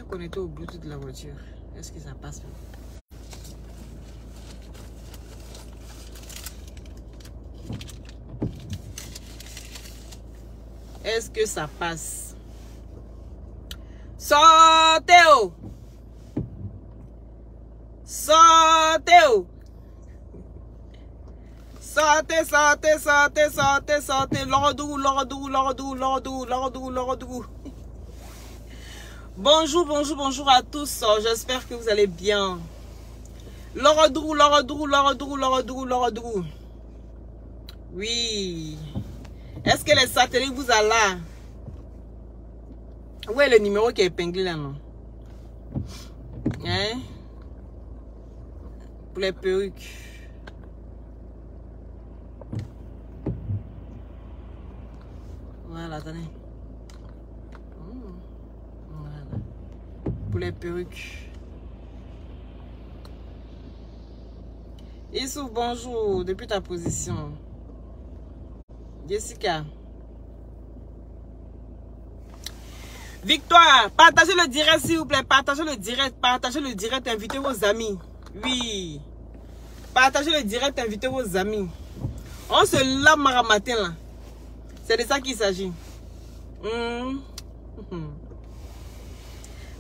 connecté au Bluetooth de la voiture. Est-ce que ça passe? Est-ce que ça passe? Sortez-vous! Sortez-vous! Sortez, sortez, sortez, sortez, sortez. L'ordou, l'ordou, l'ordou, l'ordou, l'ordou, l'ordou. Bonjour, bonjour, bonjour à tous. J'espère que vous allez bien. L'ordou, l'ordou, l'ordou, l'ordou, l'ordou. Oui. Est-ce que les satellites vous ont là? Où est le numéro qui est épinglé là, non? Hein? Pour les perruques. Voilà, attendez. Voilà. Pour les perruques. Issou, bonjour. Depuis ta position. Jessica. Victoire, partagez le direct s'il vous plaît. Partagez le direct, invitez vos amis. Oui. Partagez le direct, invitez vos amis. On se lave matin là. C'est de ça qu'il s'agit.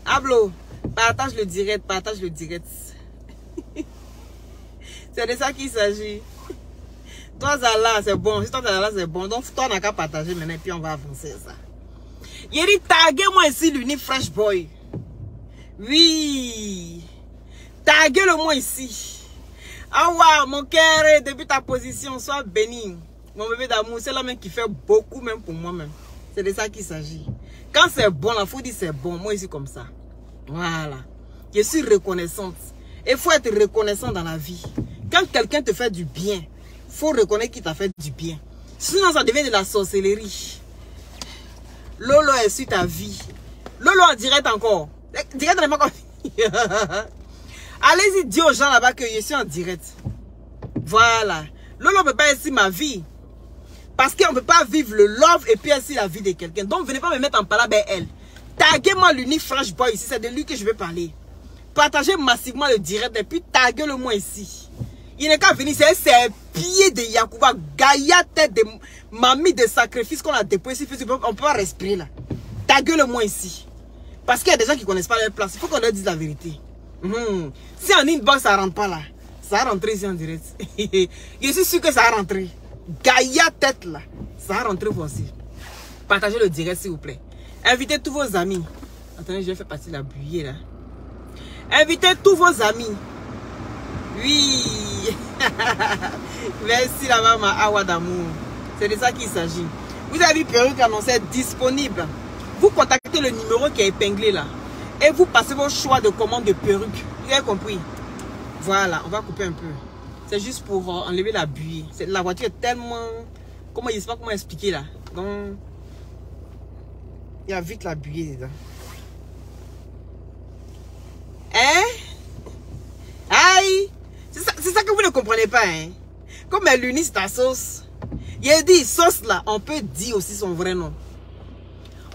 Ablo, partage le direct, partage le direct. C'est de ça qu'il s'agit. Toi, Zala, c'est bon. Si toi, Zala, c'est bon. Donc, toi, on n'a qu'à partager maintenant, puis on va avancer ça. Il dit, taguez-moi ici l'Uni Fresh Boy. Oui. Taguez-le-moi ici. Ah, ouais, mon cœur, depuis ta position, sois béni. Mon bébé d'amour, c'est la même qui fait beaucoup, même pour moi-même. C'est de ça qu'il s'agit. Quand c'est bon, il faut dire c'est bon. Moi, ici, comme ça. Voilà. Je suis reconnaissante. Il faut être reconnaissant dans la vie. Quand quelqu'un te fait du bien, il faut reconnaître qu'il t'a fait du bien. Sinon, ça devient de la sorcellerie. Lolo est sur ta vie. Lolo en direct encore. Direct n'est pas encore. Allez-y, dis aux gens là-bas que je suis en direct. Voilà. Lolo ne peut pas être sur ma vie. Parce qu'on ne peut pas vivre le love et puis ainsi la vie de quelqu'un. Donc, venez pas me mettre en parole avec elle. Taguez-moi l'Uni Fresh Boy ici. C'est de lui que je vais parler. Partagez massivement le direct et puis taguez-le-moi ici. Il n'est qu'à venir. C'est ses pieds de Yacouba. Gaïa tête de mamie de sacrifice qu'on a déposé ici. On ne peut pas respirer là. Taguez-le-moi ici. Parce qu'il y a des gens qui ne connaissent pas leur place. Il faut qu'on leur dise la vérité. Si en inbox ça ne rentre pas là, ça va rentrer ici en direct. Je suis sûr que ça va rentrer. Gaïa tête là, ça va rentrer aussi. Partagez le direct s'il vous plaît. Invitez tous vos amis. Attendez, je vais faire partie de la buée là. Invitez tous vos amis. Oui. Merci la maman Awa d'amour. C'est de ça qu'il s'agit. Vous avez vu perruque annoncée disponible. Vous contactez le numéro qui est épinglé là. Et vous passez vos choix de commande de perruque. Vous avez compris? Voilà, on va couper un peu. C'est juste pour enlever la buée. La voiture est tellement... Comment, je ne sais pas comment expliquer là. Donc, il y a vite la buée dedans. Hein? Aïe! C'est ça que vous ne comprenez pas, hein? Comme elle unit ta sauce. Il a dit, sauce là, on peut dire aussi son vrai nom.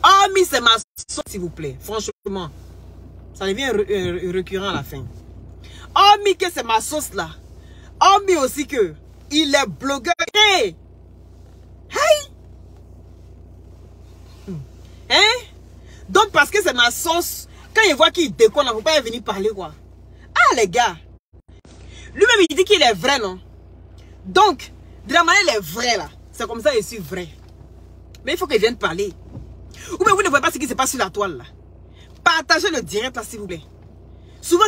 Oh, mais c'est ma sauce, s'il vous plaît. Franchement, ça devient récurrent à la fin. Oh, mais que c'est ma sauce là. Oh, mais aussi que il est blogueur. Hey! Hey! Hein? Donc, parce que c'est ma sauce, quand il voit qu'il déconne, il ne faut pas venir parler, quoi. Ah, les gars. Lui-même, il dit qu'il est vrai, non? Donc, de la manière, il est vrai, là. C'est comme ça, je suis vrai. Mais il faut qu'il vienne parler. Ou bien, vous ne voyez pas ce qui se passe sur la toile, là. Partagez le direct, là, s'il vous plaît. Souvent,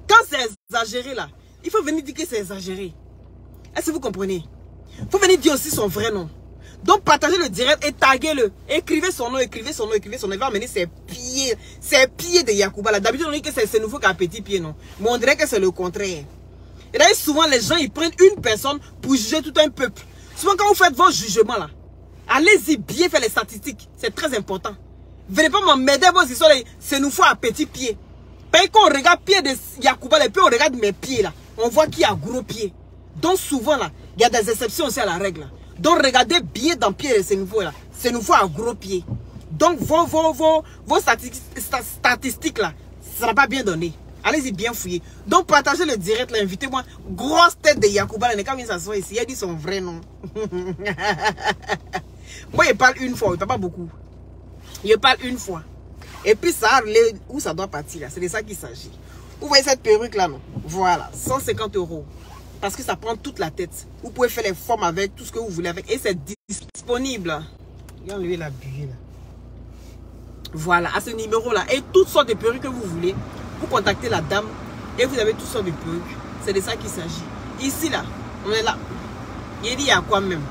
quand c'est exagéré, là, il faut venir dire que c'est exagéré. Est-ce que vous comprenez? Il faut venir dire aussi son vrai nom. Donc, partagez le direct et taguez-le. Écrivez son nom, écrivez son nom, écrivez son nom. Il va amener ses pieds de Yacouba, là. D'habitude, on dit que c'est nouveau qu'un petit pied, non? Mais on dirait que c'est le contraire. Et d'ailleurs, souvent, les gens, ils prennent une personne pour juger tout un peuple. Souvent, quand vous faites vos jugements, là, allez-y bien faire les statistiques. C'est très important. Venez pas m'aider vos histoires, c'est nous faut à petit pied. Parce qu'on regarde pied de Yacouba, et puis on regarde mes pieds, là. On voit qu'il y a gros pieds. Donc, souvent, là, il y a des exceptions aussi à la règle. Là. Donc, regardez bien dans pied de ces nouveaux, là. C'est nouveau à gros pieds. Donc, vos statistiques là, ça n'a pas bien donné. Allez-y bien fouiller. Donc, partagez le direct là, invitez-moi. Grosse tête de Yacouba, il quand il s'assoit ici, il a dit son vrai nom. Moi, il parle une fois, il parle pas beaucoup. Il parle une fois. Et puis, ça, où ça doit partir là, c'est de ça qu'il s'agit. Vous voyez cette perruque là, non? Voilà, 150 €. Parce que ça prend toute la tête. Vous pouvez faire les formes avec, tout ce que vous voulez avec. Et c'est disponible. Il a enlevé la buée là. Voilà, à ce numéro là. Et toutes sortes de perruques que vous voulez. Vous contactez la dame. Et vous avez toutes sortes de perruques. C'est de ça qu'il s'agit. Ici là, on est là. Il dit il y a quoi même?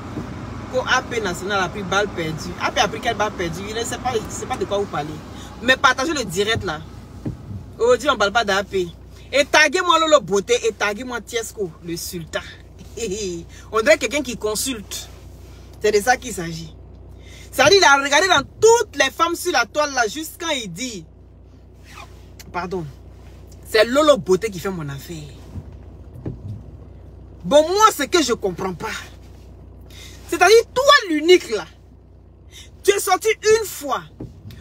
Quand AP National a pris balle perdue. AP a pris quelle balle perdue? Il ne sait pas de quoi vous parlez. Mais partagez le direct là. Aujourd'hui on ne parle pas d'AP. Et taguez-moi Lolo Beauté et taguez-moi Tiesco, le sultan. On dirait quelqu'un qui consulte. C'est de ça qu'il s'agit. Ça dit, il a regardé dans toutes les femmes sur la toile là, juste quand il dit. Pardon. C'est Lolo Beauté qui fait mon affaire. Bon, moi, ce que je ne comprends pas. C'est-à-dire, toi l'unique là. Tu es sorti une fois.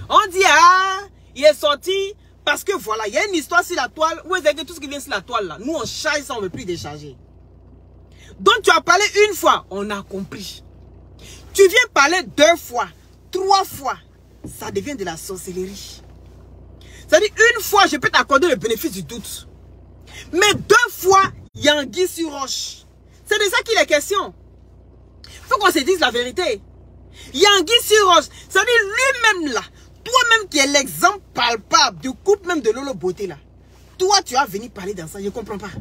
On dit, ah, il est sorti. Parce que voilà, il y a une histoire sur la toile. Où est-ce que tout ce qui vient sur la toile là? Nous on charge ça, on ne veut plus décharger. Donc tu as parlé une fois, on a compris. Tu viens parler 2 fois, 3 fois, ça devient de la sorcellerie. C'est-à-dire une fois, je peux t'accorder le bénéfice du doute. Mais 2 fois, il y a anguille sur roche. C'est de ça qu'il est question. Il faut qu'on se dise la vérité. Il y a anguille sur roche. C'est-à-dire lui-même là. Toi-même qui es l'exemple palpable du couple même de Lolo Beauté là. Toi, tu as venu parler dans ça, je ne comprends pas.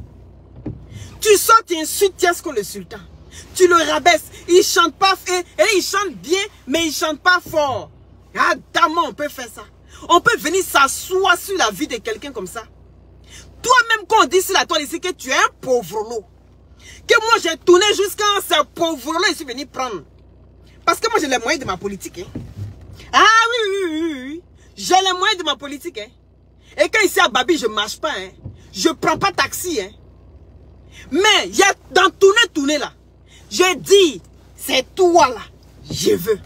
Tu sors, tu insultes Tiesco le sultan. Tu le rabaisses. Il chante pas, et il chante bien, mais il chante pas fort. Ah, dame, on peut faire ça. On peut venir s'asseoir sur la vie de quelqu'un comme ça. Toi-même, quand on dit sur la toile ici que tu es un pauvre lot. Que moi, j'ai tourné jusqu'à ce pauvre lot, je suis venu prendre. Parce que moi, j'ai les moyens de ma politique. Hein. Ah oui. J'ai les moyens de ma politique. Hein. Et quand ici à Babi, je ne marche pas. Hein. Je ne prends pas taxi. Hein. Mais il y a dans tourner là. J'ai dit, c'est toi là. Je veux.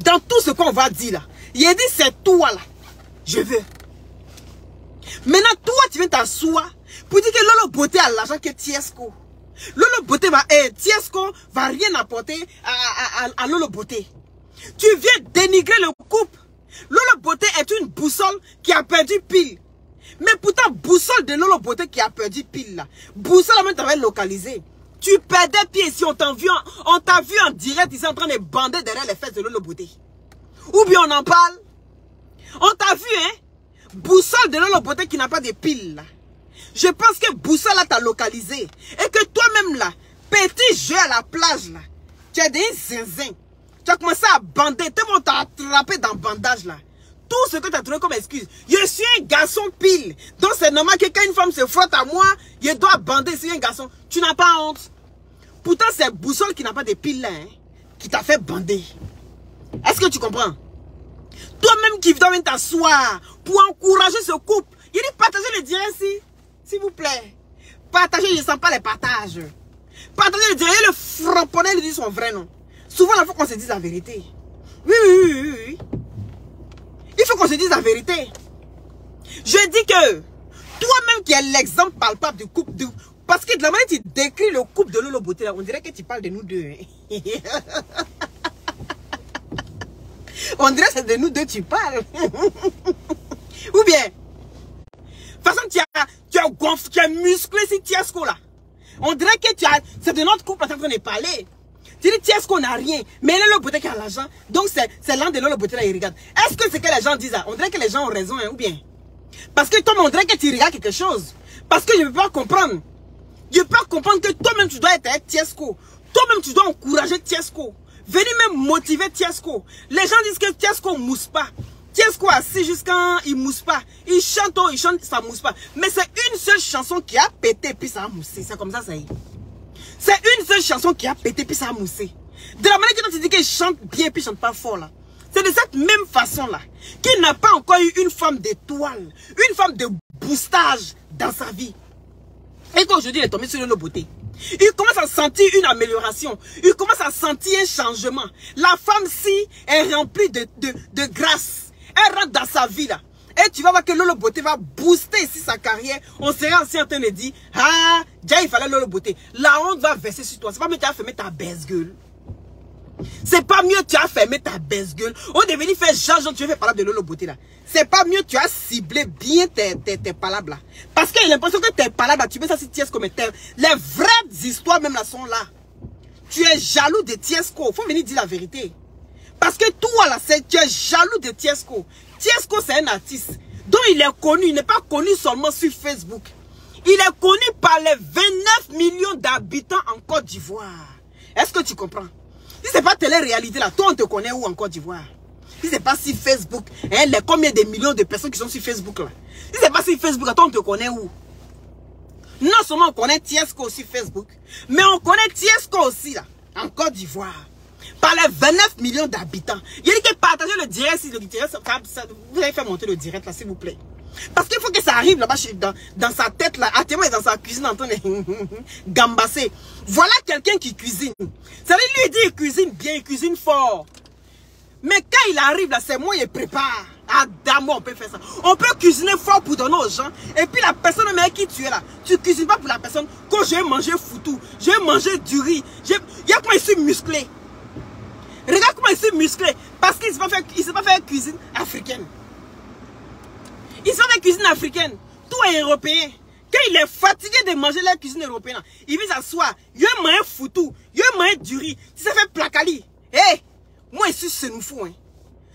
Dans tout ce qu'on va dire là. Il a dit, c'est toi là. Je veux. Maintenant, toi, tu viens t'asseoir pour dire que Lolo Beauté a l'argent que Tiesco. Lolo Beauté va... Tiesco va rien apporter à Lolo Beauté. Tu viens dénigrer le couple. Lolo Beauté est une boussole qui a perdu pile. Mais pourtant, boussole de Lolo Beauté qui a perdu pile là. Boussole même t'avais localisé. Tu perdais pied ici, on t'a vu en direct ici en train de bander derrière les fesses de Lolo Beauté. Ou bien on en parle. On t'a vu hein. Boussole de Lolo Beauté qui n'a pas de pile là. Je pense que boussole là t'a localisé. Et que toi-même là, petit jeu à la plage là. Tu as des zinzins. Tu as commencé à bander. Tout le monde t'a attrapé dans le bandage là. Tout ce que tu as trouvé comme excuse. Je suis un garçon pile. Donc c'est normal que quand une femme se frotte à moi, je dois bander si un garçon. Tu n'as pas honte. Pourtant c'est boussole qui n'a pas de pile là. Hein, qui t'a fait bander. Est-ce que tu comprends? Toi-même qui dois venir t'asseoir pour encourager ce couple. Il dit partagez le direct ici. S'il vous plaît. Partagez, je ne sens pas les partages. Partagez le direct. Le framponnet lui dit son vrai nom. Souvent, il faut qu'on se dise la vérité. Oui. Il faut qu'on se dise la vérité. Je dis que toi-même qui es l'exemple palpable du couple. Parce que de la manière que tu décris le couple de Lolo Beauté, là, on dirait que tu parles de nous deux. On dirait que c'est de nous deux que tu parles. Ou bien, de toute façon, tu as gonflé, tu as musclé si Tiesco là. On dirait que c'est de notre couple en train de parler. Tu dis Tiesco n'a rien, mais Lolo Beauté qui a l'argent. Donc c'est l'un de Lolo Beauté là, il regarde. Est-ce que c'est que les gens disent ça? On dirait que les gens ont raison, hein, ou bien? Parce que toi, on dirait que tu regardes quelque chose. Parce que je ne peux pas comprendre. Je ne peux pas comprendre que toi-même tu dois être Tiesco. Toi-même tu dois encourager Tiesco. Venez même motiver Tiesco. Les gens disent que Tiesco ne mousse pas. Tiesco assis jusqu'à il mousse pas. Il chante, ça mousse pas. Mais c'est une seule chanson qui a pété puis ça a moussé. C'est comme ça, ça y est. C'est une seule chanson qui a pété puis ça a moussé. De la manière que tu dis qu'il chante bien puis il chante pas fort là. C'est de cette même façon là qu'il n'a pas encore eu une femme d'étoile, une femme de boostage dans sa vie. Et qu'aujourd'hui il est tombé sur Lolo Beauté. Il commence à sentir une amélioration. Il commence à sentir un changement. La femme-ci est remplie de grâce. Elle rentre dans sa vie là. Et tu vas voir que Lolo Beauté va booster ici sa carrière. On sera aussi en train de dire, ah, déjà il fallait Lolo Beauté. La honte va verser sur toi. C'est pas mieux tu as fermé ta baisse-gueule. C'est pas mieux tu as fermé ta baisse-gueule. On est venu faire genre tu veux faire parler de Lolo Beauté là. C'est pas mieux tu as ciblé bien tes palabres là. Parce qu'il a l'impression que tes palabres là, tu mets ça sur Tiesco, mais les vraies histoires même là sont là. Tu es jaloux de Tiesco. Faut venir dire la vérité. Parce que toi là, tu es jaloux de Tiesco. Tiesco c'est un artiste dont il est connu. Il n'est pas connu seulement sur Facebook. Il est connu par les 29 millions d'habitants en Côte d'Ivoire. Est-ce que tu comprends? Si c'est pas télé-réalité là, toi on te connaît où en Côte d'Ivoire? Si c'est pas sur Facebook, hein, les combien de millions de personnes qui sont sur Facebook là? Si c'est pas sur Facebook, là, toi on te connaît où? Non seulement on connaît Tiesco sur Facebook, mais on connaît Tiesco aussi là, en Côte d'Ivoire. Par les 29 millions d'habitants. Il y a dit que partagez le direct, si le direct, vous allez faire monter le direct là, s'il vous plaît. Parce qu'il faut que ça arrive là-bas dans sa tête là. Actuellement, il est dans sa cuisine en train de gambasser. Voilà quelqu'un qui cuisine. Ça veut lui dire il cuisine bien, il cuisine fort. Mais quand il arrive là, c'est moi, il prépare. Ah, d'amour, on peut faire ça. On peut cuisiner fort pour donner aux gens. Et puis la personne avec qui tu es là, tu cuisines pas pour la personne. Quand je vais manger foutou, je vais manger du riz. Il y a comment il suis musclé. Regarde comment il s'est musclé. Parce qu'il ne sait pas faire cuisine africaine. Il sait faire cuisine africaine. Tout est européen. Quand il est fatigué de manger la cuisine européenne, il vient s'asseoir. Il a mangé foutou. Il a mangé du riz. Tu sais faire placali. Hé, moi ici c'est nous fou. Hein.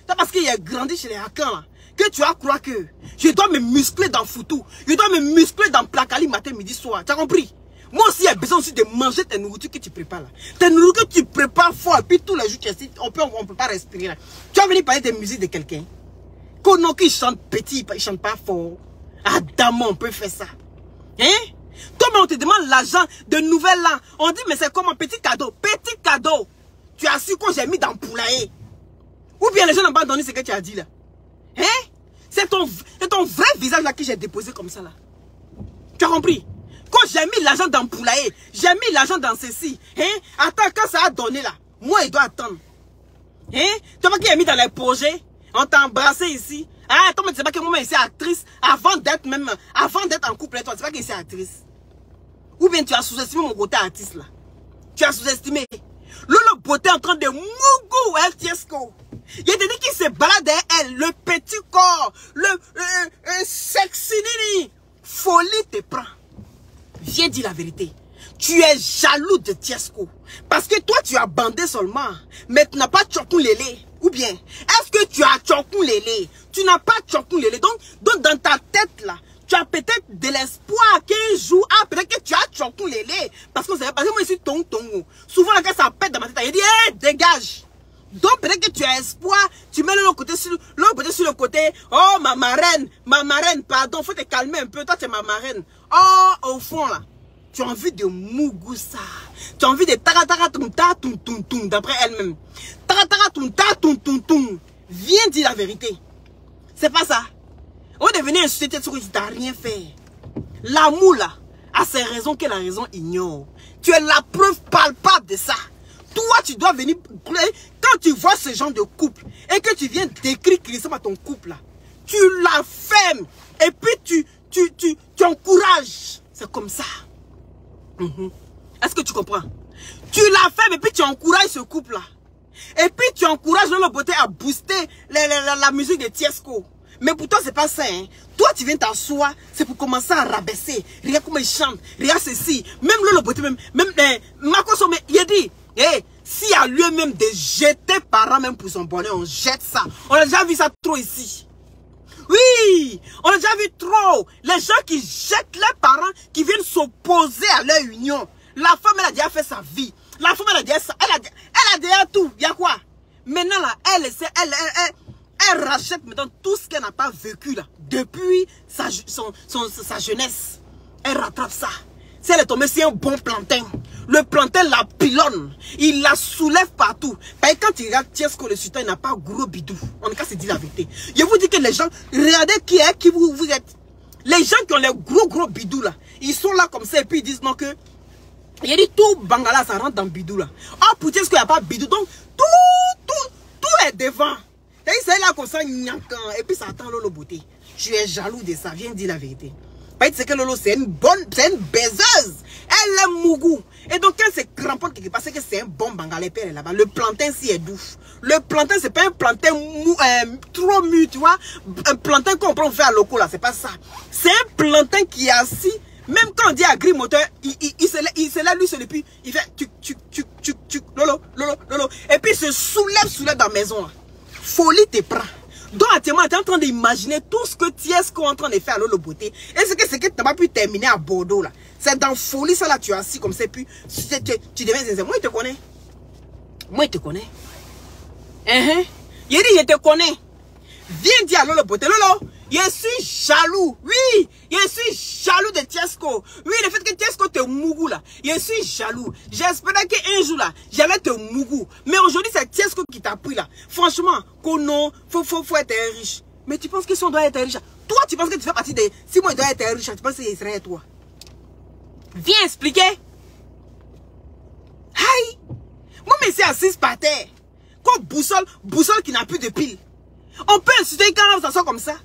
C'est parce qu'il a grandi chez les Hakans que tu vas croire que je dois me muscler dans foutou. Je dois me muscler dans placali matin, midi, soir. Tu as compris? Moi aussi, j'ai besoin aussi de manger tes nourritures que tu prépares là. Tes nourritures que tu prépares fort. Et puis tous les jours, on peut pas respirer là. Tu vas venir parler de musique de quelqu'un. Qu'on qui chante petit, il chante pas fort. Ah, dame, on peut faire ça. Hein? Comment on te demande l'argent de nouvelles là? On dit, mais c'est comme un petit cadeau. Petit cadeau. Tu as su quand j'ai mis dans le poulailler. Ou bien les gens n'ont pas donné ce que tu as dit là. Hein? C'est ton vrai visage là que j'ai déposé comme ça là. Tu as compris? Quand j'ai mis l'argent dans le poulailler, j'ai mis l'argent dans ceci. Hein? Attends, quand ça a donné là, moi, il doit attendre. Hein? Tu vois qu'il a mis dans les projets, on t'a embrassé ici. Ah, toi, mais tu sais pas que moi, je suis actrice avant d'être en couple avec toi. Tu sais pas que je suis actrice. Ou bien tu as sous-estimé mon côté artiste là. Tu as sous-estimé. Lolo Beauté en train de mougou, elle Tiesco. Il a dit qu'il se balade derrière elle, le petit corps, le sexy nini. Folie te prend. Viens dire la vérité. Tu es jaloux de Tiesco. Parce que toi, tu as bandé seulement. Mais tu n'as pas Tchokoun Lélé. Ou bien, est-ce que tu as Tchokoun Lélé? Tu n'as pas Tchokoun Lélé. Donc, dans ta tête, là, tu as peut-être de l'espoir qu'un jour, ah, peut-être que tu as Tchokoun Lélé. Parce que moi, je suis tongo. Souvent, là, quand ça pète dans ma tête, il dit, hé, dégage. Donc, peut-être que tu as espoir, tu mets l'autre côté sur le côté, oh, ma marraine, pardon, faut te calmer un peu, toi, tu es ma marraine. Oh, au fond, là, tu as envie de Mougoussa. Tu as envie de tarataratum, d'après elle-même. Tarataratum. Viens dire la vérité. C'est pas ça. On est venu insulter sur que tu n'as rien fait. L'amour, là, a ses raisons que la raison ignore. Tu es la preuve palpable de ça. Toi, tu dois venir, quand tu vois ce genre de couple, et que tu viens décrire qu'il ressemble à ton couple, là, tu la fermes, et puis tu encourages. C'est comme ça. Est-ce que tu comprends? Tu la fermes, et puis tu encourages ce couple-là. Et puis tu encourages Lolo Beauté à booster la musique de Tiesco. Mais pour toi, c'est pas ça. Hein. Toi, tu viens t'asseoir, c'est pour commencer à rabaisser. Regarde comment il chante, regarde ceci. Même Lolo Beauté, même Marco Somme, il a dit, hey, s'il y a lieu même de jeter parents même pour son bonheur, on jette ça. On a déjà vu ça trop ici. Oui, on a déjà vu trop. Les gens qui jettent leurs parents, qui viennent s'opposer à leur union. La femme, elle a déjà fait sa vie. La femme, elle a déjà ça. Elle a déjà tout. Il y a quoi? Maintenant, là, elle rachète maintenant tout ce qu'elle n'a pas vécu là. Depuis sa jeunesse. Elle rattrape ça. Si elle est tombée, c'est un bon plantain. Le plantain la pilonne. Il la soulève partout. Parce que quand tu regardes Tiesco, le sultan, il n'a pas gros bidou. On ne peut pas se dire la vérité. Je vous dis que les gens, regardez qui vous êtes. Les gens qui ont les gros bidous là, ils sont là comme ça et puis ils disent non que Il a dit tout Bangala, ça rentre dans Bidou là. Oh, pour dire ce qu'il n'y a pas Bidou. Donc, tout est devant. C'est là comme ça, et puis ça attend Lolo Beauté. Tu es jaloux de ça, viens dire la vérité. C'est que Lolo, c'est une baiseuse. Elle aime Mougou. Et donc, elle se cramponne quelque part, c'est que c'est un bon Bangalais père là-bas. Le plantain, si est doux. Le plantain, c'est pas un plantain trop mu, tu vois. Un plantain qu'on prend faire à loco là, c'est pas ça. C'est un plantain qui est assis. Même quand on dit agri-moteur, il se lève, lui, depuis, il fait lolo. Et puis il se soulève dans la maison là. Folie te prend. Donc, actuellement, tu es en train d'imaginer tout ce que Tiesco est en train de faire à Lolo Beauté. Et c'est que tu n'as pas pu terminer à Bordeaux là. C'est dans folie, ça là, tu es assis comme ça, puis tu deviens sincère. Moi, il te connaît. Moi, il te connaît. Il dit, je te connais. Viens dire à Lolo Beauté, Lolo, je suis jaloux. Oui, je suis jaloux de Tiesco. Oui, le fait que Tiesco te mougou là. Je suis jaloux. J'espérais qu'un jour là, j'allais te mougou. Mais aujourd'hui, c'est Tiesco qui t'a pris là. Franchement, non, faut être riche. Mais tu penses que si on doit être riche, toi, tu penses que tu fais partie des... Si moi, je dois être riche, tu penses que ce serait toi? Viens expliquer. Aïe. Moi, mais c'est assise par terre. Comme boussole qui n'a plus de pile. On peut insulter quand ça sort comme ça.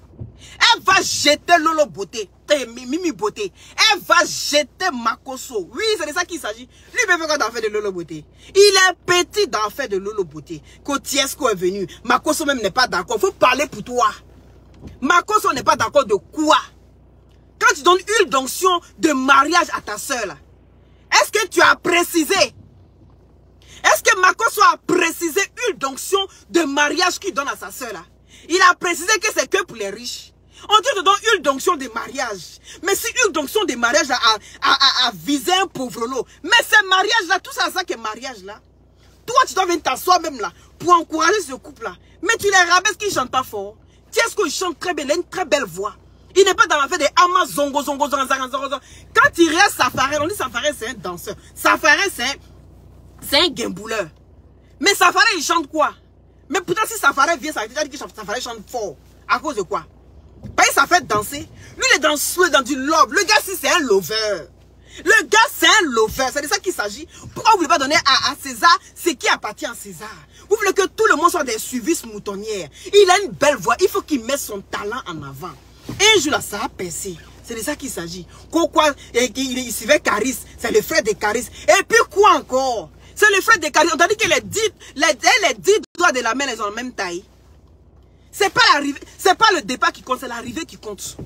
Elle va jeter Lolo Beauté. Mimi Beauté. Elle va jeter Makoso. Oui, c'est de ça qu'il s'agit. Lui, il veut quoi d'en faire de Lolo Beauté. Il est petit d'en faire de Lolo Beauté. Quand Tiesco est venu, Makoso même n'est pas d'accord. Il faut parler pour toi. Makoso n'est pas d'accord de quoi? Quand tu donnes une d'onction de mariage à ta soeur, là, est-ce que tu as précisé? Est-ce que Makoso a précisé une d'onction de mariage qu'il donne à sa soeur, là? Il a précisé que c'est que pour les riches. On dit te donne une d'onction de mariage. Mais si une d'onction de mariage a visé un pauvre lot. Mais ce mariage-là, tout ça, ça qui est mariage-là. Toi, tu dois venir t'asseoir même là pour encourager ce couple-là. Mais tu les rabaisses qu'ils ne chantent pas fort. Tiesco, il chante très bien, il a une très belle voix. Il n'est pas dans l'affaire des amas zongo. Quand il reste Safari, on dit Safari, c'est un danseur. Safari, c'est un gambouleur. Mais Safari, il chante quoi? Mais pourtant, si Safari vient, ça veut dire que Safari chante fort. À cause de quoi? Parce que ça fait danser. Lui, il est dans du love. Le gars, si c'est un lover. Le gars, c'est un lover. C'est de ça qu'il s'agit. Pourquoi vous ne voulez pas donner à César ce qui appartient à César? Vous voulez que tout le monde soit des suivistes moutonnières. Il a une belle voix. Il faut qu'il mette son talent en avant. Et un jour là, ça a percé. C'est de ça qu'il s'agit. Pourquoi il suivait Caris? C'est le frère de Caris. Et puis quoi encore? C'est le frère de Caris. On t'a dit que les 10 doigts de la main, elles ont la même taille. C'est pas l'arrivée, c'est pas le départ qui compte, c'est l'arrivée qui compte.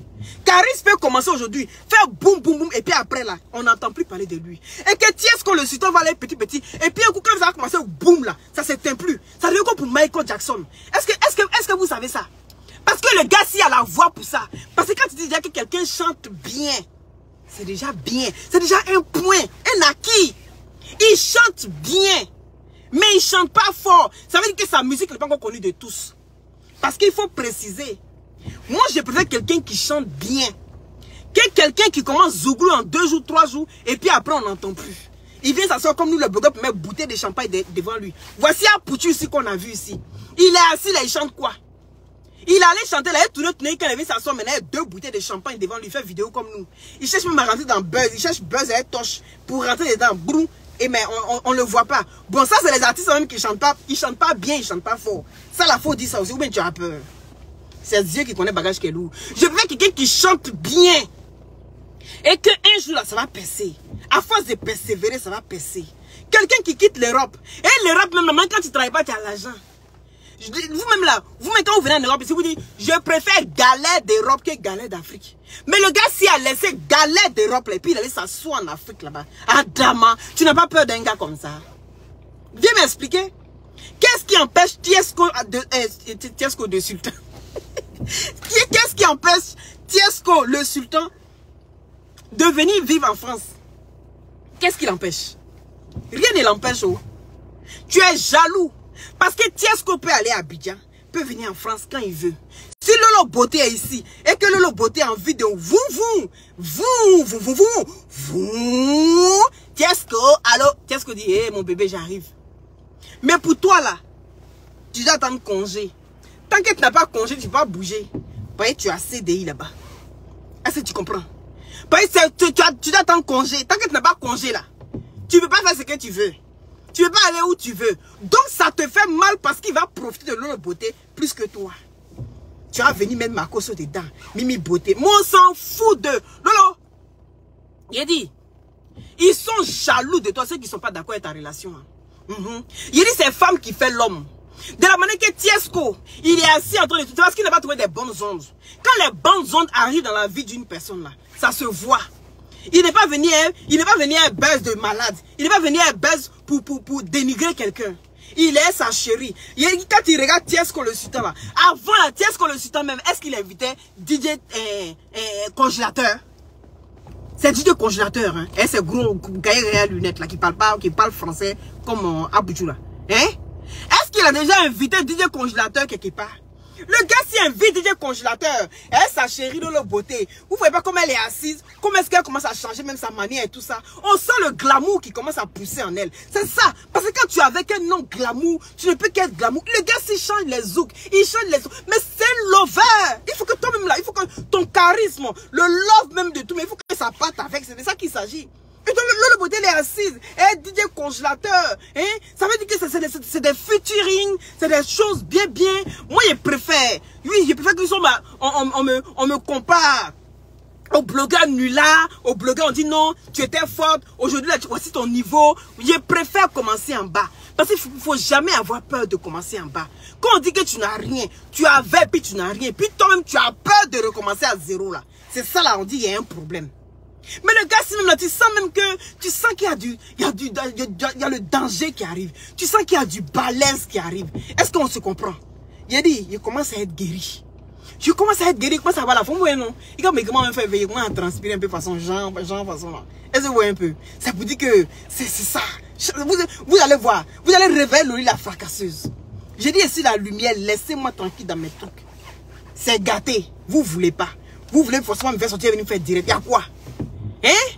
Caris peut commencer aujourd'hui, faire boum boum boum, et puis après là, on n'entend plus parler de lui. Et que Tiesco le sultan va aller petit, et puis un coup quand ça va commencer boum là, ça s'éteint plus. Ça devient comme pour Michael Jackson. Est-ce que vous savez ça? Parce que le gars, s'il a la voix pour ça, parce que quand tu dis déjà que quelqu'un chante bien, c'est déjà bien, c'est déjà un point, un acquis. Il chante bien, mais il chante pas fort. Ça veut dire que sa musique n'est pas encore connue de tous. Parce qu'il faut préciser. Moi, je préfère quelqu'un qui chante bien. Que quelqu'un qui commence Zouglou en 2 jours, 3 jours, et puis après, on n'entend plus. Il vient s'asseoir comme nous, le blogueur, pour mettre bouteille de champagne devant lui. Voici un poutu ici qu'on a vu ici. Il est assis là, il chante quoi? Il allait chanter là, il tournait, quand il vient s'asseoir, maintenant, il y a 2 bouteilles de champagne devant lui, il fait vidéo comme nous. Il cherche même à rentrer dans Buzz, il cherche Buzz et Toche pour rentrer dedans. Brou. Et mais on ne le voit pas. Bon, ça, c'est les artistes même qui chantent pas. Ils chantent pas bien, ils chantent pas fort. Ça, la faut dire ça aussi. Ou bien tu as peur. C'est Dieu qui connaît bagage qui est lourd. Je veux quelqu'un qui chante bien. Et qu'un jour, là, ça va percer. À force de persévérer, ça va percer. Quelqu'un qui quitte l'Europe. Et l'Europe, même quand tu ne travailles pas, tu as l'argent. Vous-même là, vous-même quand vous venez en Europe, si vous dites, je préfère galère d'Europe que galère d'Afrique. Mais le gars, s'il a laissé galère d'Europe, et puis il allait s'asseoir en Afrique là-bas. Adama, tu n'as pas peur d'un gars comme ça? Viens m'expliquer. Qu'est-ce qui empêche Tiesco de sultan? Qu'est-ce qui empêche Tiesco le sultan de venir vivre en France? Qu'est-ce qui l'empêche? Rien ne l'empêche. Oh. Tu es jaloux. Parce que Tiesco peut aller à Abidjan, peut venir en France quand il veut. Si Lolo Beauté est ici, et que Lolo Beauté a envie de Tiesco, allô, Tiesco dit, hé, mon bébé, j'arrive. Mais pour toi, là, tu dois attendre congé. Tant que tu n'as pas congé, tu ne vas pas bouger. Parce que tu as CDI là-bas. Est-ce que tu comprends? Parce que tu dois attendre congé. Tant que tu n'as pas congé, là, Tu ne peux pas faire ce que tu veux. Tu ne peux pas aller où tu veux. Donc ça te fait mal parce qu'il va profiter de Lolo Beauté plus que toi. Tu vas venir mettre ma cause dedans. Mimi Beauté. Moi, on s'en fout de... Lolo. Il a dit. Ils sont jaloux de toi, ceux qui ne sont pas d'accord avec ta relation. Il dit c'est femme qui fait l'homme. De la manière que Tiesco, il est assis en train de... parce qu'il n'a pas trouvé des bonnes ondes. Quand les bonnes ondes arrivent dans la vie d'une personne là, ça se voit. Il n'est pas venu à buzz de malade. Il n'est pas venu à buzz pour dénigrer quelqu'un. Il est sa chérie. Quand il regarde Tiesco le sultan là, avant la Tiesco le sultan même, est-ce qu'il invitait DJ congélateur? C'est DJ congélateur, hein? Et c'est gros gaillard à lunettes là qui parle français comme Aboudjou là. Hein? Est-ce qu'il a déjà invité DJ congélateur quelque part? Le gars s'y invite DJ congélateur. Elle est sa chérie de Lolo Beauté. Vous voyez pas comment elle est assise? Comment est-ce qu'elle commence à changer même sa manière et tout ça? On sent le glamour qui commence à pousser en elle. C'est ça. Parce que quand tu es avec un nom glamour, tu ne peux qu'être glamour. Le gars s'il change les zouks, il change les zouks. Mais c'est lover. Il faut que toi-même là, il faut que ton charisme, le love même de tout, mais il faut que ça parte avec. C'est de ça qu'il s'agit. Et donc, Lolo Beauté, elle est assise. Elle dit DJ congélateur. Hein? Ça veut dire que c'est des featuring. C'est des choses bien. Moi, je préfère. Oui, je préfère que on me compare au blogueur nulard. Au blogueur, on dit non, tu étais forte. Aujourd'hui, là, voici ton niveau. Je préfère commencer en bas. Parce qu'il ne faut jamais avoir peur de commencer en bas. Quand on dit que tu n'as rien, tu avais, puis tu n'as rien. Puis toi-même, tu as peur de recommencer à zéro, là. C'est ça, là, on dit qu'il y a un problème. Mais le gars, si même là, tu sens même que, tu sens qu'il y a le danger qui arrive. Tu sens qu'il y a du balèze qui arrive. Est-ce qu'on se comprend? Il a dit, il commence à être guéri. Je commence à être guéri, il commence à avoir la forme, ouais, non? Il commence à me faire veiller, il commence à transpirer un peu façon genre façon là. Est-ce que vous voyez un peu? Ça vous dit que c'est ça. Vous allez voir, vous allez réveiller Loli la fracasseuse. J'ai dit ici la lumière, laissez-moi tranquille dans mes trucs. C'est gâté. Vous voulez pas. Vous voulez forcément me faire sortir et venir me faire direct. Il y a quoi? Hein?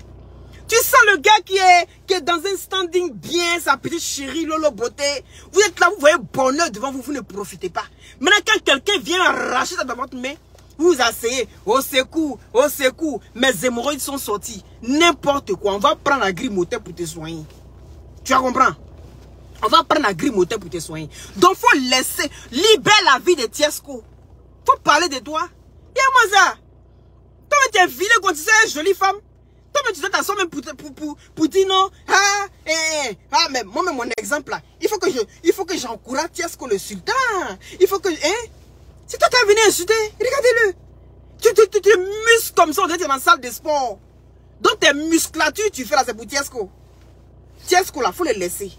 Tu sens le gars qui est dans un standing bien, sa petite chérie Lolo Beauté. Vous êtes là, vous voyez bonheur devant vous, vous ne profitez pas. Maintenant, quand quelqu'un vient arracher ça dans votre main, vous vous asseyez, au secours, mes hémorroïdes sont sortis. N'importe quoi, on va prendre la grimoteur pour te soigner. Tu vas comprendre? On va prendre la grimoteur pour te soigner. Donc, il faut laisser, libérer la vie de Tiesco. Faut parler de toi. Et moi ça. Toi, tu es vilain quand tu sais une jolie femme. Toi, tu dois t'asseoir même pour dire non. Mais moi, mon exemple là, il faut que j'encourage Tiesco le sultan. Il faut que, si toi, tu es venu insulter, regardez-le. Tu te muscles comme ça, on dirait que tu es dans la salle de sport. Donc, tes musculatures, tu fais là, c'est pour Tiesco. Tiesco là, faut le laisser.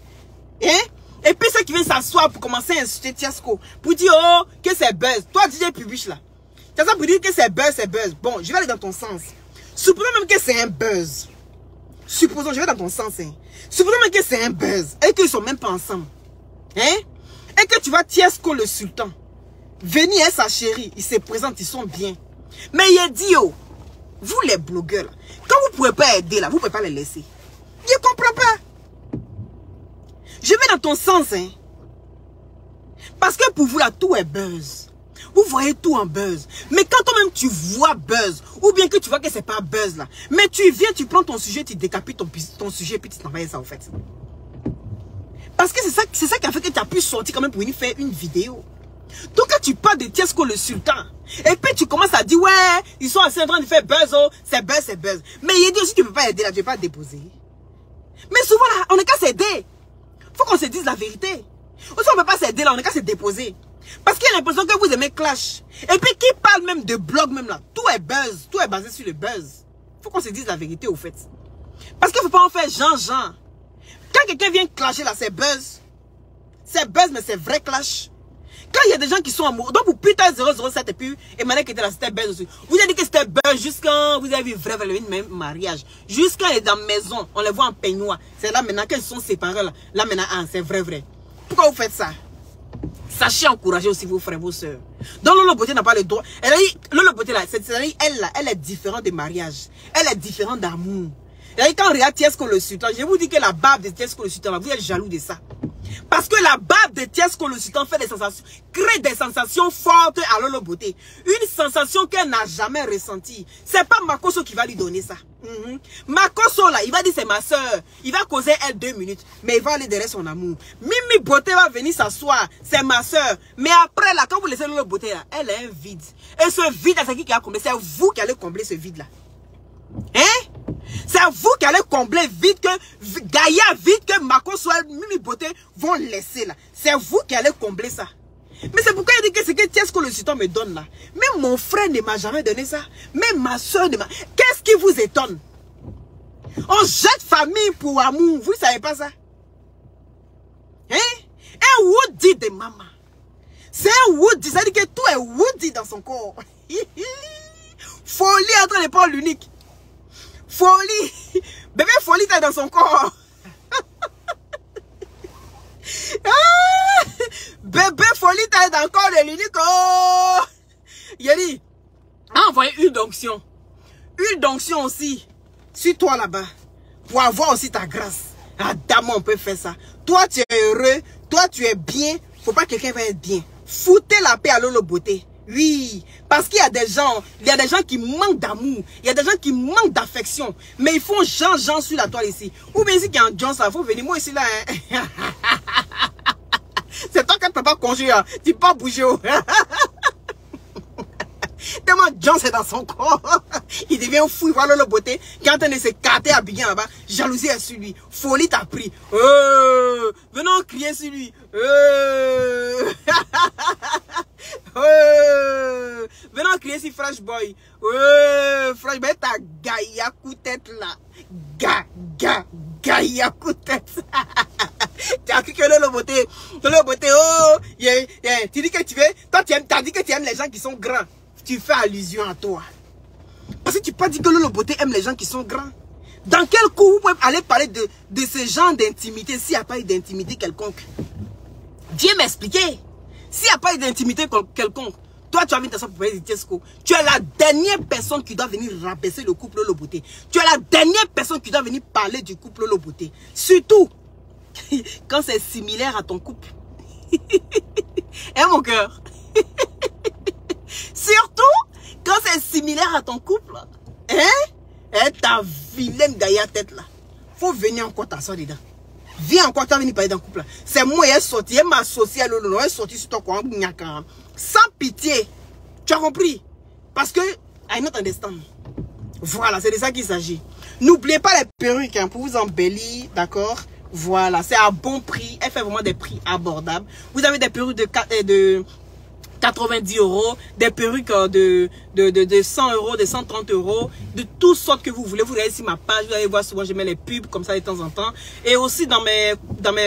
Et puis ceux qui viennent s'asseoir pour commencer à insulter Tiesco, pour dire oh, que c'est buzz. Toi, DJ Publish là. Tu as ça pour dire que c'est buzz, c'est buzz. Bon, je vais aller dans ton sens. Supposons même que c'est un buzz. Supposons, je vais dans ton sens. Supposons même que c'est un buzz. Et qu'ils sont même pas ensemble. Et que tu vois Tiesco le sultan. Venir à sa chérie, ils se présentent, ils sont bien. Mais il dit oh, vous les blogueurs là, quand vous ne pouvez pas aider là, vous ne pouvez pas les laisser. Je ne comprends pas. Je vais dans ton sens, Parce que pour vous là, tout est buzz. Vous voyez tout en buzz. Mais quand toi-même tu vois buzz, ou bien que tu vois que c'est pas buzz là, mais tu viens, tu prends ton sujet, tu décapites ton sujet, puis tu t'envoies ça en fait. Parce que c'est ça qui a fait que tu as pu sortir quand même pour venir faire une vidéo. Donc quand tu parles de Tiesco le sultan, et puis tu commences à dire, ouais, ils sont assez en train de faire buzz, oh, c'est buzz, c'est buzz. Mais il dit aussi, tu ne peux pas aider là, tu ne peux pas déposer. Mais souvent là, on n'est qu'à s'aider. Faut qu'on se dise la vérité. Aussi, on ne peut pas s'aider là, on n'est qu'à se déposer. Parce qu'il y a l'impression que vous aimez clash. Et puis qui parle même de blog même là, tout est buzz, tout est basé sur le buzz. Faut qu'on se dise la vérité au fait. Parce qu'il ne faut pas en faire genre. Quand quelqu'un vient clasher là, c'est buzz. C'est buzz, mais c'est vrai clash. Quand il y a des gens qui sont amoureux, donc pour Peter 007 et puis Emmanuel qui était là, c'était buzz aussi. Vous avez dit que c'était buzz jusqu'à, vous avez vu vrai, même mariage. Jusqu'à les dans la maison, on les voit en peignoir. C'est là maintenant qu'ils sont séparés là maintenant, c'est vrai. Pourquoi vous faites ça? Sachez encourager aussi vos frères, vos soeurs. Donc Lolo Beauté n'a pas le droit. Elle a dit, Lolo Beauté là, elle est différente des mariages. Elle est différente d'amour. Quand on regarde Tiesco le sultan, je vous dis que la barbe de Tiesco le sultan, vous êtes jaloux de ça. Parce que la barbe de Tiesco le Sultan fait des sensations, crée des sensations fortes à Lolo Beauté. Une sensation qu'elle n'a jamais ressentie. C'est pas Makoso qui va lui donner ça. Makoso là, il va dire c'est ma soeur. Il va causer elle 2 minutes. Mais il va aller derrière son amour. Mimi Beauté va venir s'asseoir. C'est ma soeur. Mais après là, quand vous laissez Lolo Beauté là, elle est un vide. Et ce vide là, c'est qui a comblé? C'est vous qui allez combler ce vide là. Hein? C'est vous qui allez combler vite que Gaïa, vite que Makoso et Mimi Beauté vont laisser là. C'est vous qui allez combler ça. Mais c'est pourquoi il dit que c'est que Tiesco le Sultan me donne là. Même mon frère ne m'a jamais donné ça. Même ma soeur ne m'a... Qu'est-ce qui vous étonne? On jette famille pour amour. Vous ne savez pas ça? Hein? Un Woody de maman. C'est un Woody. Ça dit que tout est Woody dans son corps. Folie en train de prendre l'unique. Folie. Bébé Folie est dans son corps. Ah, bébé Folie est dans le corps de l'unique. Oh. Il a dit, envoyez une donction. Une donction aussi. Sur toi là-bas. Pour avoir aussi ta grâce. Ah, dame, on peut faire ça. Toi, tu es heureux. Toi, tu es bien. Faut pas que quelqu'un va être bien. Foutez la paix à Lolo Beauté. Oui, parce qu'il y a des gens, qui manquent d'amour, il y a des gens qui manquent d'affection, mais ils font Jean sur la toile ici. Ou bien ici qu'il y a un John, ça faut venir, moi ici là. Hein. C'est toi qui ne peux pas conjurer, hein. Tu peux pas bouger. Tellement John c'est dans son corps. Il devient fou, il voit le Beauté qui est en train de se carter habillé là-bas. Jalousie est sur lui. Folie t'a pris. Venons crier sur lui. Venons crier sur Fresh Boy. Fresh Boy, ta gaïa coup tête là. Gaïa coup tête. Tu as cru que le Beauté, oh, tu dis que tu veux, toi tu as dit que tu aimes les gens qui sont grands. Tu fais allusion à toi. Parce que tu n'as pas dit que Lolo Beauté aime les gens qui sont grands. Dans quel coup vous pouvez aller parler de ce genre d'intimité s'il n'y a pas eu d'intimité quelconque? Dieu m'expliquer. S'il n'y a pas eu d'intimité quelconque, toi tu as vu t'asseoir pour parler de Tiesco. Tu es la dernière personne qui doit venir rabaisser le couple Lolo Beauté. Tu es la dernière personne qui doit venir parler du couple Lolo Beauté. Surtout quand c'est similaire à ton couple. Hein mon cœur? Surtout quand c'est similaire à ton couple. Hein? Eh, ta vilaine gaïa tête là. Faut venir encore t'asseoir dedans. Viens encore, tu vas venir parler d'un couple là. C'est moi, elle est sortie, elle m'a associé à Lolo, elle est sortie sur ton coin. Sans pitié. Tu as compris? Parce que, I not understand. Voilà, c'est de ça qu'il s'agit. N'oubliez pas les perruques hein, pour vous embellir, d'accord? Voilà, c'est à bon prix. Elle fait vraiment des prix abordables. Vous avez des perruques de 90 €, des perruques de 100 €, de 130 €, de toutes sortes que vous voulez. Vous regardez sur ma page, vous allez voir souvent je mets les pubs comme ça de temps en temps. Et aussi dans mes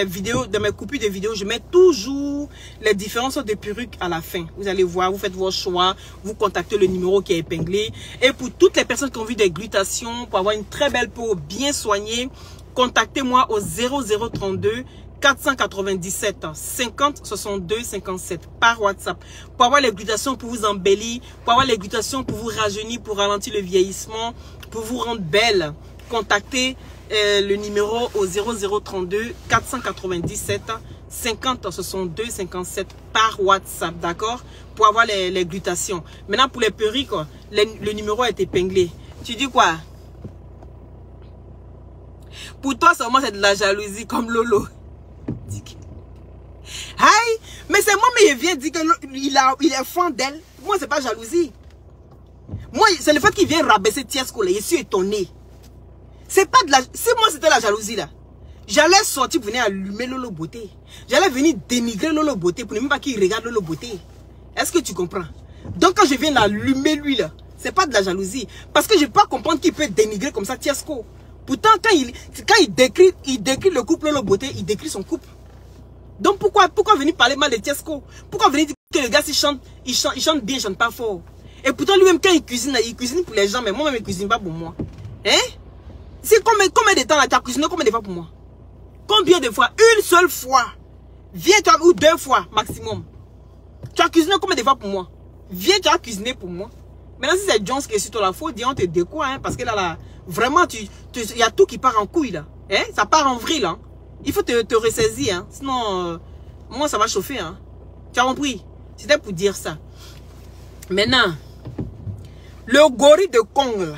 vidéos, dans mes coupures de vidéos, je mets toujours les différentes sortes de perruques à la fin. Vous allez voir, vous faites vos choix, vous contactez le numéro qui est épinglé. Et pour toutes les personnes qui ont envie des glutations, pour avoir une très belle peau bien soignée, contactez-moi au 0032 497 50 62 57 par WhatsApp pour avoir les glutations pour vous embellir, pour avoir les glutations pour vous rajeunir, pour ralentir le vieillissement, pour vous rendre belle. Contactez le numéro au 0032 497 50 62 57 par WhatsApp, d'accord, pour avoir les glutations. Maintenant pour les perruques, le numéro est épinglé. Tu dis quoi? Pour toi seulement c'est de la jalousie comme Lolo. Aïe, mais c'est moi, mais il vient dire qu'il est fan d'elle. Moi, c'est pas jalousie. Moi, c'est le fait qu'il vient rabaisser Tiesco là. Je suis étonné. C'est pas de la... Si moi, c'était la jalousie là, j'allais sortir pour venir allumer Lolo Beauté. J'allais venir dénigrer Lolo Beauté pour ne même pas qu'il regarde Lolo Beauté. Est-ce que tu comprends? Donc, quand je viens l'allumer lui là, c'est pas de la jalousie. Parce que je peux pas comprendre qu'il peut dénigrer comme ça Tiesco. Pourtant, quand il décrit le couple Lolo Beauté, il décrit son couple. Donc pourquoi venir parler mal de Tiesco? Pourquoi venir dire que le gars il chante bien, il chante pas fort? Et pourtant lui-même quand il cuisine pour les gens, mais moi-même il cuisine pas pour moi. Hein? C'est combien de temps là tu as cuisiné combien de fois pour moi? Combien de fois? Une seule fois. Viens toi ou 2 fois maximum. Tu as cuisiné combien de fois pour moi? Viens tu as cuisiné pour moi. Maintenant si c'est Jones qui est sur toi la faute, dis on te décoie hein, parce que là vraiment il y a tout qui part en couille là. Hein? Ça part en vrille là. Il faut te ressaisir, hein. Sinon, moi, ça va chauffer, hein. Tu as compris? C'était pour dire ça. Maintenant, le gorille de Congo, là,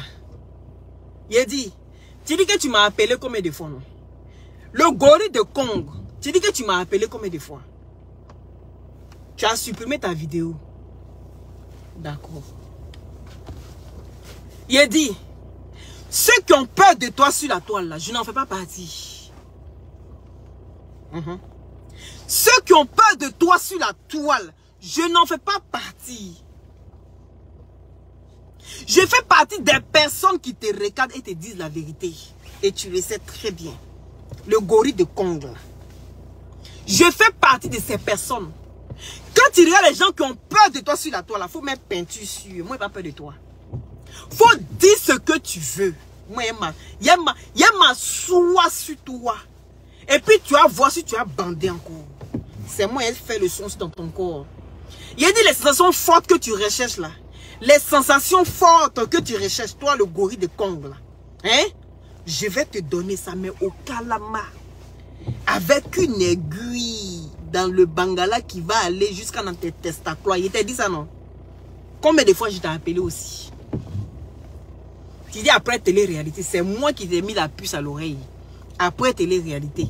il a dit, tu dis que tu m'as appelé combien de fois, non? Le gorille de Congo, tu dis que tu m'as appelé combien de fois? Tu as supprimé ta vidéo. D'accord. Il a dit, ceux qui ont peur de toi sur la toile, là, je n'en fais pas partie. Ceux qui ont peur de toi sur la toile, je n'en fais pas partie. Je fais partie des personnes qui te regardent et te disent la vérité. Et tu le sais très bien. Le gorille de Congo. Je fais partie de ces personnes. Quand tu regardes les gens qui ont peur de toi sur la toile, il faut mettre peinture sur. Moi, je n'ai pas peur de toi. Faut dire ce que tu veux. Moi, il y a ma soie sur toi. Et puis, tu vas voir si tu as bandé encore. C'est moi, elle fait le son dans ton corps. Il y a dit les sensations fortes que tu recherches là. Les sensations fortes que tu recherches, toi, le gorille de Congo là. Hein? Je vais te donner ça, mais au calama. Avec une aiguille dans le bangala qui va aller jusqu'à dans tes testacules. Il t'a dit ça, non? Combien de fois je t'ai appelé aussi? Tu dis après télé-réalité, c'est moi qui t'ai mis la puce à l'oreille. Après télé-réalité.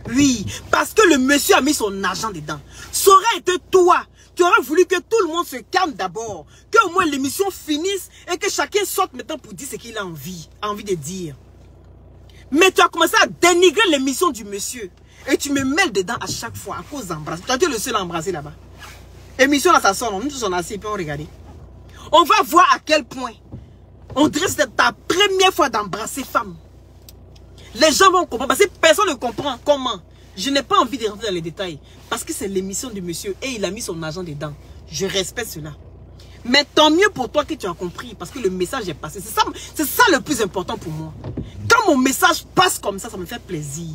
Oui, parce que le monsieur a mis son argent dedans. Ça aurait été toi. Tu aurais voulu que tout le monde se calme d'abord. Que au moins l'émission finisse et que chacun sorte maintenant pour dire ce qu'il a envie de dire. Mais tu as commencé à dénigrer l'émission du monsieur. Et tu me mêles dedans à chaque fois à cause d'embrasser. Tu es le seul à embrasser là-bas. L'émission là, ça sort. Nous tous on est assis et puis on regarde. On va voir à quel point. On dirait que c'était ta première fois d'embrasser femme. Les gens vont comprendre. Parce que personne ne comprend comment. Je n'ai pas envie de rentrer dans les détails. Parce que c'est l'émission du monsieur. Et il a mis son argent dedans. Je respecte cela. Mais tant mieux pour toi que tu as compris. Parce que le message est passé. C'est ça le plus important pour moi. Quand mon message passe comme ça me fait plaisir.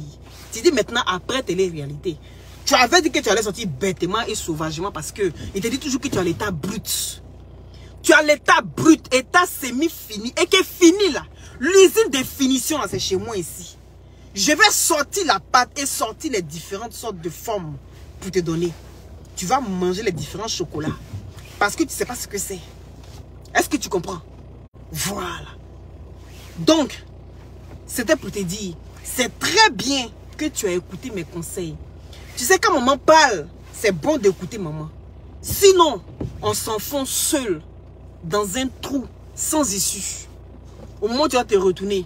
Tu dis maintenant, après télé-réalité. Tu avais dit que tu allais sortir bêtement et sauvagement. Parce que il te dit toujours que tu as l'état brut. Tu as l'état brut, état semi-fini. Et que fini là. L'usine de finition là, c'est chez moi ici. Je vais sortir la pâte et sortir les différentes sortes de formes pour te donner. Tu vas manger les différents chocolats. Parce que tu ne sais pas ce que c'est. Est-ce que tu comprends? Voilà. Donc, c'était pour te dire, c'est très bien que tu as écouté mes conseils. Tu sais, quand maman parle, c'est bon d'écouter maman. Sinon, on s'enfonce seul dans un trou sans issue. Au moment où tu vas te retourner,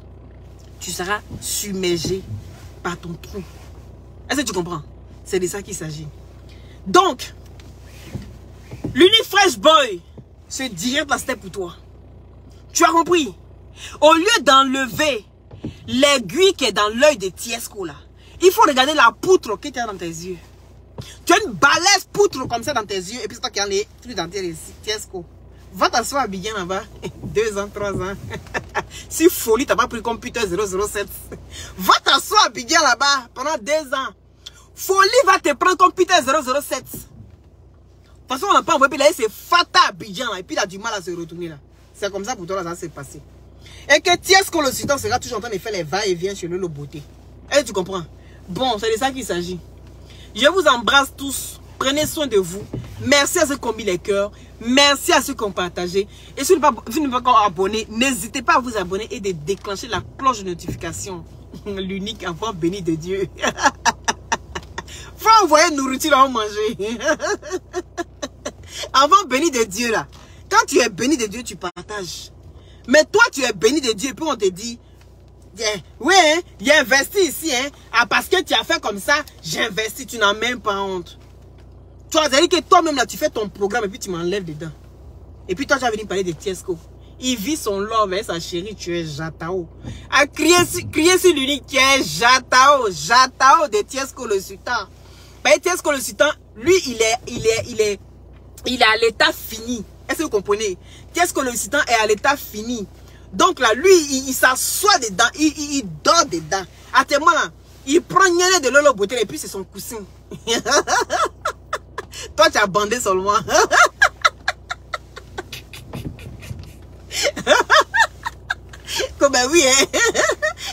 tu seras submergé par ton trou. Est-ce que tu comprends? C'est de ça qu'il s'agit. Donc, l'Unique Fresh Boy se dirige la step pour toi. Tu as compris? Au lieu d'enlever l'aiguille qui est dans l'œil de Tiesco là, il faut regarder la poutre que tu as dans tes yeux. Tu as une balèze poutre comme ça dans tes yeux et puis c'est toi qui as les trucs dans tes Tiesco. Va t'asseoir à Abidjan là-bas. 2 ans, 3 ans. Si folie, t'as pas pris computer 007. Va t'asseoir à Abidjan là-bas pendant 2 ans. Folie va te prendre computer 007. De toute façon, on n'a pas envoyé. Puis là, c'est Fata Abidjan là. Et puis il a du mal à se retourner là. C'est comme ça pour toi là, ça s'est passé. Et que Tiesco le sultan sera toujours en train de faire les va-et-vient chez le beauté. Et tu comprends? Bon, c'est de ça qu'il s'agit. Je vous embrasse tous. Prenez soin de vous. Merci à ceux qui ont mis les cœurs. Merci à ceux qui ont partagé. Et si vous n'êtes pas encore abonné, n'hésitez pas à vous abonner et de déclencher la cloche de notification. L'unique enfant béni de Dieu. Faut envoyer nourriture à manger. Enfant béni de Dieu là. Quand tu es béni de Dieu, tu partages. Mais toi, tu es béni de Dieu et puis on te dit, oui, hein, j'ai investi ici. Hein, ah, parce que tu as fait comme ça, j'ai investi. Tu n'as même pas honte. Tu as dit que toi-même là, tu fais ton programme et puis tu m'enlèves dedans. Et puis toi, tu vas venir parler de Tiesco. Il vit son love avec sa chérie, tu es Jatao. À crier sur l'unique, tu es Jatao. Jatao de Tiesco le sultan. Ben, Tiesco le sultan, lui, il est à l'état fini. Est-ce que vous comprenez? Tiesco le sultan est à l'état fini. Donc là, lui, il s'assoit dedans, il dort dedans. À tes mains là, il prend une de l'eau beauté et puis c'est son coussin. Toi, tu as bandé seulement. Comme ben oui, hein?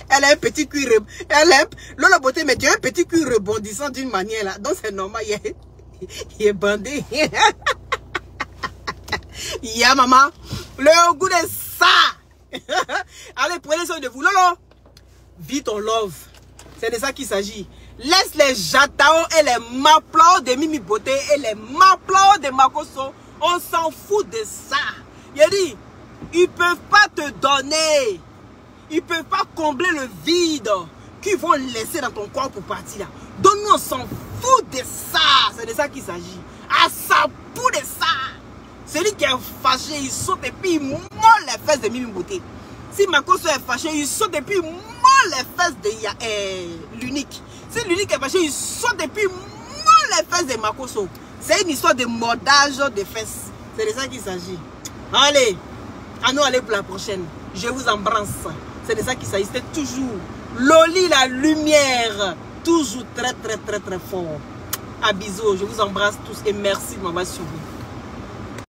Elle a un petit cuir. Lola Beauté, mais tu as un petit cul rebondissant d'une manière là. Donc c'est normal, il est bandé. Yeah, maman. Le goût de ça. Allez, prenez soin de vous. Lolo, vis ton love. C'est de ça qu'il s'agit. Laisse les jataos et les maplats de Mimi Beauté et les maplats de Makoso. On s'en fout de ça. Il a dit, ils peuvent pas te donner. Ils peuvent pas combler le vide qu'ils vont laisser dans ton corps pour partir là. Donc nous, on s'en fout de ça. C'est de ça qu'il s'agit. À ça, pour de ça. Celui qui est fâché, il saute et puis il molle les fesses de Mimi Beauté. Si Makoso est fâché, il saute et puis il molle les fesses de l'unique. Si l'unique est fâché, il saute et puis il molle les fesses de Makoso. C'est une histoire de mordage de fesses. C'est de ça qu'il s'agit. Allez, à nous aller pour la prochaine. Je vous embrasse. C'est de ça qu'il s'agit. C'était toujours Loli la lumière. Toujours très fort. À bisous. Je vous embrasse tous et merci de m'avoir suivi.